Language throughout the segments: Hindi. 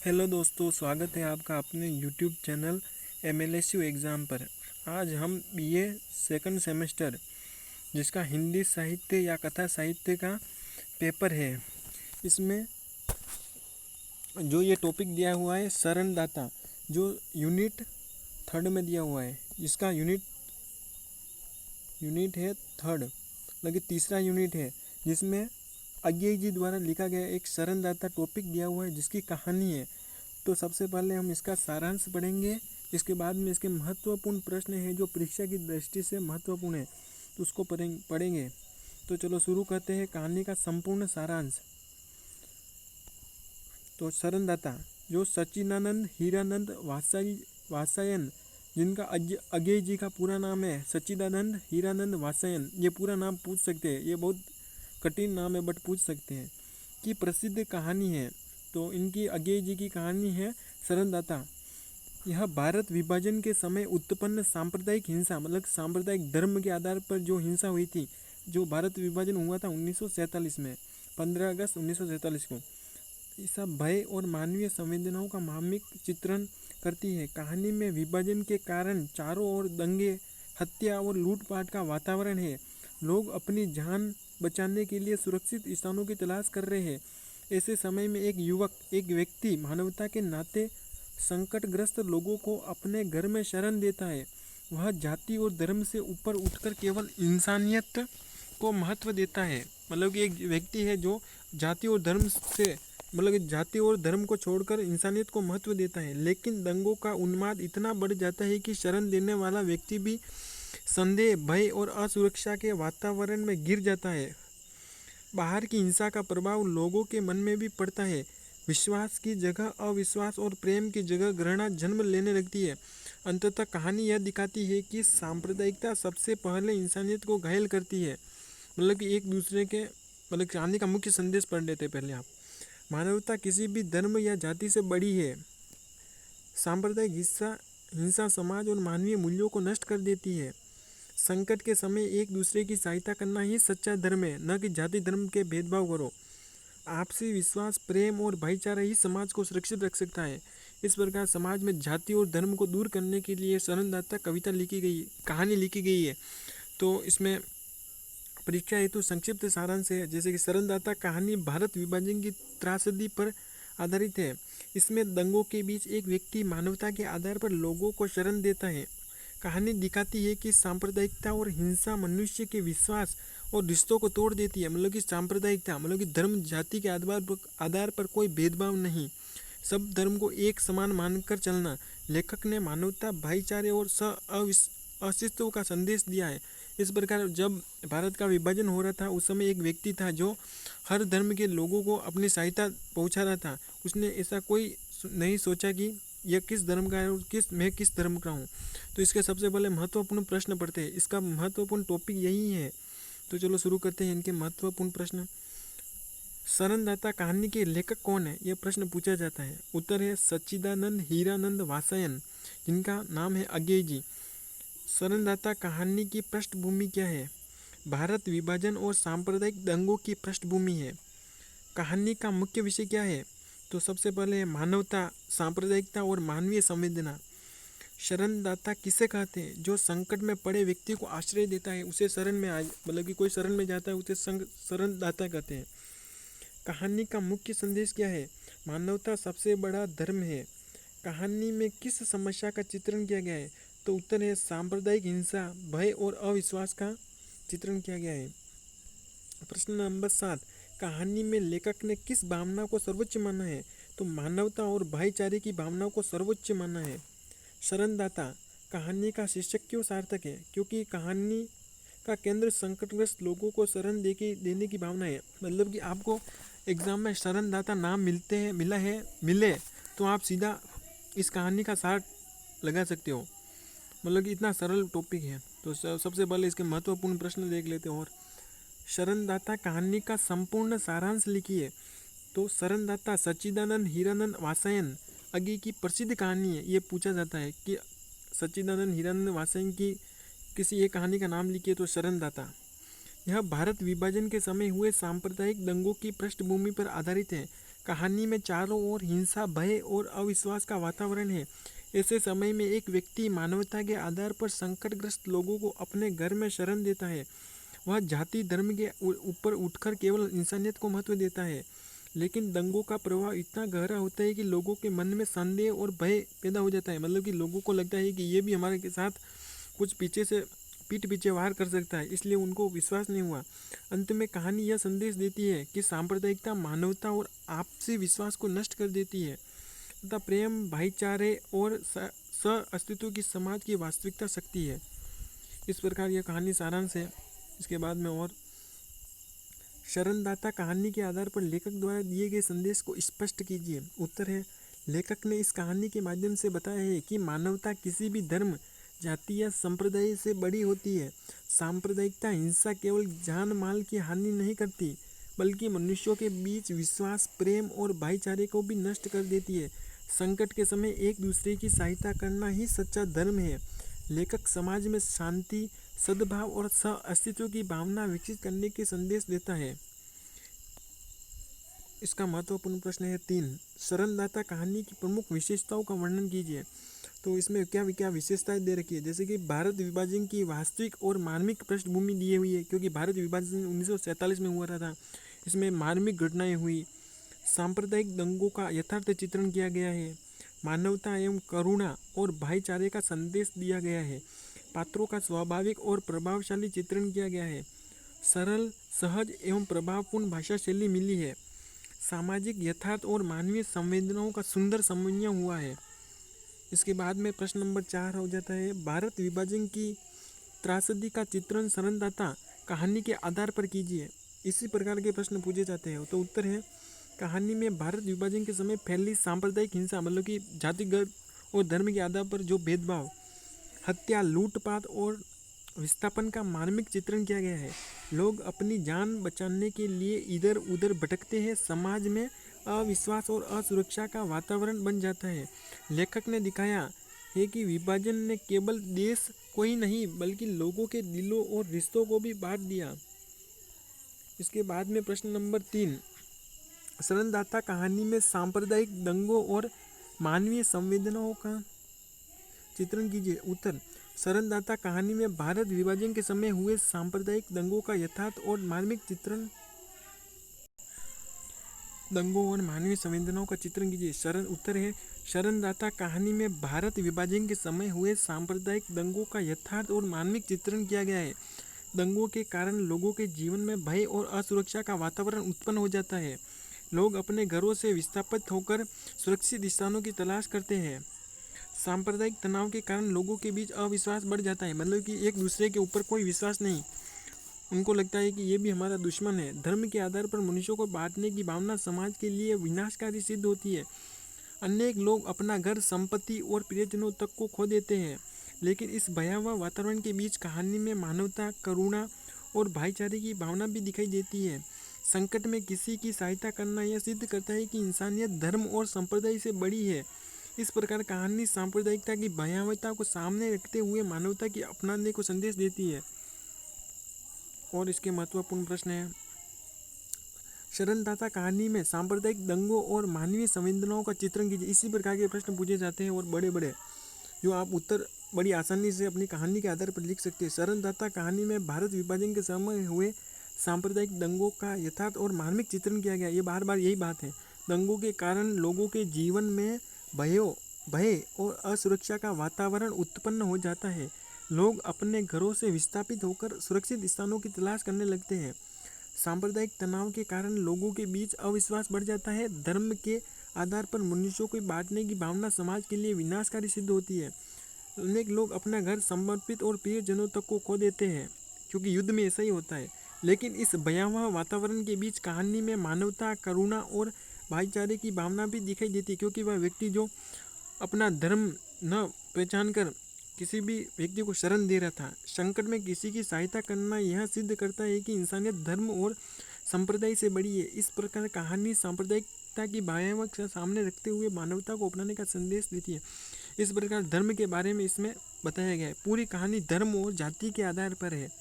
हेलो दोस्तों, स्वागत है आपका अपने यूट्यूब चैनल एमएलएसयू एग्ज़ाम पर। आज हम बीए सेकंड सेमेस्टर जिसका हिंदी साहित्य या कथा साहित्य का पेपर है, इसमें जो ये टॉपिक दिया हुआ है शरणदाता, जो यूनिट थर्ड में दिया हुआ है, जिसका यूनिट है थर्ड, मतलब कि तीसरा यूनिट है, जिसमें अज्ञेय जी द्वारा लिखा गया एक शरणदाता टॉपिक दिया हुआ है जिसकी कहानी है। तो सबसे पहले हम इसका सारांश पढ़ेंगे, इसके बाद में इसके महत्वपूर्ण प्रश्न है जो परीक्षा की दृष्टि से महत्वपूर्ण है, तो उसको पढ़ेंगे। तो चलो शुरू करते हैं कहानी का संपूर्ण सारांश। तो शरणदाता, जो सच्चिदानंद हीरानंद वात्स्यायन, जिनका अज्ञेय जी का पूरा नाम है सच्चिदानंद हीरानंद वात्स्यायन, ये पूरा नाम पूछ सकते हैं, ये बहुत कठिन नाम है बट पूछ सकते हैं, की प्रसिद्ध कहानी है। तो इनकी अज्ञेय जी की कहानी है शरणदाता। यह भारत विभाजन के समय उत्पन्न सांप्रदायिक हिंसा, मतलब सांप्रदायिक धर्म के आधार पर जो हिंसा हुई थी, जो भारत विभाजन हुआ था 1947 में, 15 अगस्त 1947 को, ऐसा भय और मानवीय संवेदनाओं का मार्मिक चित्रण करती है। कहानी में विभाजन के कारण चारों ओर दंगे, हत्या और लूटपाट का वातावरण है। लोग अपनी जान बचाने के लिए सुरक्षित स्थानों की तलाश कर रहे हैं। ऐसे समय में एक व्यक्ति मानवता के नाते संकटग्रस्त लोगों को अपने घर में शरण देता है। वह जाति और धर्म से ऊपर उठकर केवल इंसानियत को महत्व देता है। मतलब कि एक व्यक्ति है जो जाति और धर्म से, मतलब कि जाति और धर्म को छोड़कर इंसानियत को महत्व देता है। लेकिन दंगों का उन्माद इतना बढ़ जाता है कि शरण देने वाला व्यक्ति भी संदेह, भय और असुरक्षा के वातावरण में गिर जाता है। बाहर की हिंसा का प्रभाव लोगों के मन में भी पड़ता है। विश्वास की जगह अविश्वास और प्रेम की जगह घृणा जन्म लेने लगती है। अंततः कहानी यह दिखाती है कि सांप्रदायिकता सबसे पहले इंसानियत को घायल करती है। मतलब कि एक दूसरे के, मतलब कहानी का मुख्य संदेश पढ़ लेते पहले आप। मानवता किसी भी धर्म या जाति से बड़ी है। सांप्रदायिक हिंसा समाज और मानवीय मूल्यों को नष्ट कर देती है। संकट के समय एक दूसरे की सहायता करना ही सच्चा धर्म है, न कि जाति धर्म के भेदभाव करो। आपसी विश्वास, प्रेम और भाईचारा ही समाज को सुरक्षित रख सकता है। इस प्रकार समाज में जाति और धर्म को दूर करने के लिए शरणदाता कहानी लिखी गई है। तो इसमें परीक्षा हेतु संक्षिप्त सारांश है, जैसे कि शरणदाता कहानी भारत विभाजन की त्रासदी पर आधारित है। इसमें दंगों के बीच एक व्यक्ति मानवता के आधार पर लोगों को शरण देता है। कहानी दिखाती है कि सांप्रदायिकता और हिंसा मनुष्य के विश्वास और रिश्तों को तोड़ देती है। मतलब कि सांप्रदायिकता, मतलब कि धर्म जाति के आधार पर कोई भेदभाव नहीं, सब धर्म को एक समान मानकर चलना। लेखक ने मानवता, भाईचारे और अस्तित्व का संदेश दिया है। इस प्रकार जब भारत का विभाजन हो रहा था उस समय एक व्यक्ति था जो हर धर्म के लोगों को अपनी सहायता पहुंचा रहा था। उसने ऐसा कोई नहीं सोचा कि यह किस धर्म का है और मैं किस धर्म का हूँ। तो इसके सबसे पहले महत्वपूर्ण प्रश्न पढ़ते हैं। इसका महत्वपूर्ण टॉपिक यही है। तो चलो शुरू करते हैं इनके महत्वपूर्ण प्रश्न। शरणदाता कहानी के लेखक कौन है, यह प्रश्न पूछा जाता है। उत्तर है सच्चिदानंद हीरानंद वात्स्यायन, जिनका नाम है अज्ञेय जी। शरणदाता कहानी की पृष्ठभूमि क्या है? भारत विभाजन और सांप्रदायिक दंगों की पृष्ठभूमि है। कहानी का मुख्य विषय क्या है? तो सबसे पहले है मानवता, सांप्रदायिकता और मानवीय संवेदना। शरणदाता किसे कहते हैं? जो संकट में पड़े व्यक्ति को आश्रय देता है, उसे शरण में मतलब कि कोई शरण में जाता है उसे शरणदाता कहते हैं। कहानी का मुख्य संदेश क्या है? मानवता सबसे बड़ा धर्म है। कहानी में किस समस्या का चित्रण किया गया है? तो उत्तर है सांप्रदायिक हिंसा, भय और अविश्वास का चित्रण किया गया है। प्रश्न नंबर 7, कहानी में लेखक ने किस भावना को सर्वोच्च माना है? तो मानवता और भाईचारे की भावना को सर्वोच्च माना है। शरणदाता कहानी का शीर्षक क्यों सार्थक है? क्योंकि कहानी का केंद्र संकटग्रस्त लोगों को शरण देने की भावना है। मतलब कि आपको एग्जाम में शरणदाता नाम मिले तो आप सीधा इस कहानी का सार लगा सकते हो। मतलब कि इतना सरल टॉपिक है। तो सबसे पहले इसके महत्वपूर्ण प्रश्न देख लेते हैं। और शरणदाता कहानी का संपूर्ण सारांश लिखिए। तो शरणदाता सच्चिदानंद हीरानंद वात्स्यायन अज्ञेय की प्रसिद्ध कहानी है। ये पूछा जाता है कि सच्चिदानंद हीरानंद वात्स्यायन की किसी एक कहानी का नाम लिखिए। तो शरणदाता, यह भारत विभाजन के समय हुए सांप्रदायिक दंगों की पृष्ठभूमि पर आधारित है। कहानी में चारों ओर हिंसा, भय और अविश्वास का वातावरण है। ऐसे समय में एक व्यक्ति मानवता के आधार पर संकटग्रस्त लोगों को अपने घर में शरण देता है। वह जाति धर्म के ऊपर उठकर केवल इंसानियत को महत्व देता है। लेकिन दंगों का प्रभाव इतना गहरा होता है कि लोगों के मन में संदेह और भय पैदा हो जाता है। मतलब कि लोगों को लगता है कि ये भी हमारे के साथ कुछ पीठ पीछे वार कर सकता है, इसलिए उनको विश्वास नहीं हुआ। अंत में कहानी यह संदेश देती है कि सांप्रदायिकता मानवता और आपसी विश्वास को नष्ट कर देती है तथा प्रेम, भाईचारे और सह अस्तित्व की समाज की वास्तविकता शक्ति है। इस प्रकार यह कहानी सारांश है। इसके बाद में और शरणदाता कहानी के आधार पर लेखक द्वारा दिए गए संदेश को स्पष्ट कीजिए। उत्तर है, लेखक ने इस कहानी के माध्यम से बताया है कि मानवता किसी भी धर्म, जाति या संप्रदाय से बड़ी होती है। सांप्रदायिकता हिंसा केवल जान माल की हानि नहीं करती, बल्कि मनुष्यों के बीच विश्वास, प्रेम और भाईचारे को भी नष्ट कर देती है। संकट के समय एक दूसरे की सहायता करना ही सच्चा धर्म है। लेखक समाज में शांति, सद्भाव और सह अस्तित्व की भावना विकसित करने के संदेश देता है। इसका महत्वपूर्ण प्रश्न है 3, शरणदाता कहानी की प्रमुख विशेषताओं का वर्णन कीजिए। तो इसमें क्या क्या विशेषताएं दे रखी है, जैसे कि भारत विभाजन की वास्तविक और मार्मिक पृष्ठभूमि दी हुई है, क्योंकि भारत विभाजन 1947 में हुआ था। इसमें मार्मिक घटनाएं हुई। सांप्रदायिक दंगों का यथार्थ चित्रण किया गया है। मानवता एवं करुणा और भाईचारे का संदेश दिया गया है। पात्रों का स्वाभाविक और प्रभावशाली चित्रण किया गया है। सरल, सहज एवं प्रभावपूर्ण भाषा शैली मिली है। सामाजिक यथार्थ और मानवीय संवेदनाओं का सुंदर समन्वय हुआ है। इसके बाद में प्रश्न नंबर 4 हो जाता है, भारत विभाजन की त्रासदी का चित्रण शरणदाता कहानी के आधार पर कीजिए। इसी प्रकार के प्रश्न पूछे जाते हैं। तो उत्तर है, कहानी में भारत विभाजन के समय फैली सांप्रदायिक हिंसा, मतलब कि जातिगत और धर्म के आधार पर जो भेदभाव, हत्या, लूटपाट और विस्थापन का मार्मिक चित्रण किया गया है। लोग अपनी जान बचाने के लिए इधर उधर भटकते हैं। समाज में अविश्वास और असुरक्षा का वातावरण बन जाता है। लेखक ने दिखाया है कि विभाजन ने केवल देश को ही नहीं, बल्कि लोगों के दिलों और रिश्तों को भी बांट दिया। इसके बाद में प्रश्न नंबर 3, शरणदाता कहानी में सांप्रदायिक दंगों और मानवीय संवेदनाओं का चित्रण कीजिए। उत्तर, शरणदाता कहानी में भारत विभाजन के समय हुए सांप्रदायिक दंगों का यथार्थ और मार्मिक चित्रण दंगों और मानवीय संवेदनाओं का चित्रण कीजिए। उत्तर है, शरणदाता कहानी में भारत विभाजन के समय हुए सांप्रदायिक दंगों का यथार्थ और मार्मिक चित्रण किया गया है। दंगों के कारण लोगों के जीवन में भय और असुरक्षा का वातावरण उत्पन्न हो जाता है। लोग अपने घरों से विस्थापित होकर सुरक्षित स्थानों की तलाश करते हैं। सांप्रदायिक तनाव के कारण लोगों के बीच अविश्वास बढ़ जाता है, मतलब कि एक दूसरे के ऊपर कोई विश्वास नहीं। उनको लगता है कि ये भी हमारा दुश्मन है। धर्म के आधार पर मनुष्यों को बांटने की भावना समाज के लिए विनाशकारी सिद्ध होती है। अनेक लोग अपना घर, संपत्ति और प्रियजनों तक को खो देते हैं। लेकिन इस भयावह वातावरण के बीच कहानी में मानवता, करुणा और भाईचारे की भावना भी दिखाई देती है। संकट में किसी की सहायता करना यह सिद्ध करता है कि इंसानियत धर्म और संप्रदाय से बड़ी है। इस प्रकार कहानी सांप्रदायिकता की भयावहता को सामने रखते हुए मानवता की अपनाने को संदेश देती है। और इसके महत्वपूर्ण प्रश्न है, शरणदाता कहानी में सांप्रदायिक दंगों और मानवीय संवेदनाओं का चित्रण कीजिए। इसी प्रकार के प्रश्न पूछे जाते हैं और बड़े बड़े, जो आप उत्तर बड़ी आसानी से अपनी कहानी के आधार पर लिख सकते हैं। शरणदाता कहानी में भारत विभाजन के समय हुए सांप्रदायिक दंगों का यथार्थ और मार्मिक चित्रण किया गया। ये बार बार यही बात है। दंगों के कारण लोगों के जीवन में भय और असुरक्षा का वातावरण उत्पन्न हो जाता है। लोग अपने घरों से विस्थापित होकर सुरक्षित स्थानों की तलाश करने लगते हैं। सांप्रदायिक तनाव के कारण लोगों के बीच अविश्वास बढ़ जाता है। धर्म के आधार पर मनुष्यों को बांटने की भावना समाज के लिए विनाशकारी सिद्ध होती है। अनेक लोग अपना घर, समर्पित और प्रियजनों तक को खो देते हैं, क्योंकि युद्ध में ऐसा ही होता है। लेकिन इस भयावह वातावरण के बीच कहानी में मानवता, करुणा और भाईचारे की भावना भी दिखाई देती है, क्योंकि वह व्यक्ति जो अपना धर्म न पहचान कर किसी भी व्यक्ति को शरण दे रहा था। संकट में किसी की सहायता करना यह सिद्ध करता है कि इंसानियत धर्म और संप्रदाय से बड़ी है। इस प्रकार कहानी सांप्रदायिकता की भयावहता सामने रखते हुए मानवता को अपनाने का संदेश देती है। इस प्रकार धर्म के बारे में इसमें बताया गया है। पूरी कहानी धर्म और जाति के आधार पर है,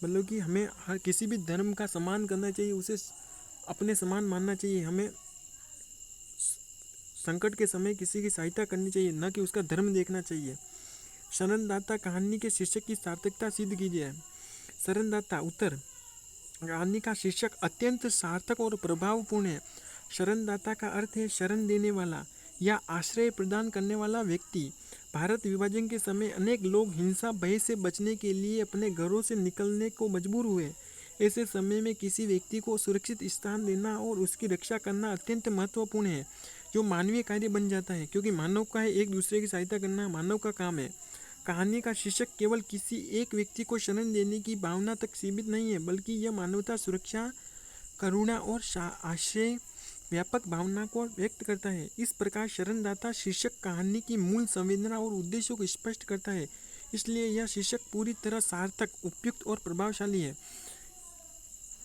मतलब कि हमें हर किसी भी धर्म का सम्मान करना चाहिए, उसे अपने समान मानना चाहिए। हमें संकट के समय किसी की सहायता करनी चाहिए, न कि उसका धर्म देखना चाहिए। शरणदाता कहानी के शीर्षक की सार्थकता सिद्ध कीजिए। शरणदाता उत्तर, कहानी का शीर्षक अत्यंत सार्थक और प्रभावपूर्ण है। शरणदाता का अर्थ है शरण देने वाला या आश्रय प्रदान करने वाला व्यक्ति। भारत विभाजन के समय अनेक लोग हिंसा भय से बचने के लिए अपने घरों से निकलने को मजबूर हुए। ऐसे समय में किसी व्यक्ति को सुरक्षित स्थान देना और उसकी रक्षा करना अत्यंत महत्वपूर्ण है, जो मानवीय कार्य बन जाता है, क्योंकि मानव का है एक दूसरे की सहायता करना मानव का काम है। कहानी का शीर्षक केवल किसी एक व्यक्ति को शरण देने की भावना तक सीमित नहीं है, बल्कि यह मानवता, सुरक्षा, करुणा और आश्रय व्यापक भावना को व्यक्त करता है। इस प्रकार शरणदाता शीर्षक कहानी की मूल संवेदना और उद्देश्यों को स्पष्ट करता है, इसलिए यह शीर्षक पूरी तरह सार्थक, उपयुक्त और प्रभावशाली है।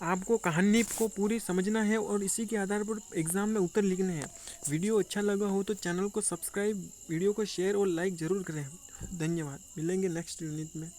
आपको कहानी को पूरी समझना है और इसी के आधार पर एग्जाम में उत्तर लिखने हैं। वीडियो अच्छा लगा हो तो चैनल को सब्सक्राइब, वीडियो को शेयर और लाइक ज़रूर करें। धन्यवाद। मिलेंगे नेक्स्ट यूनिट में।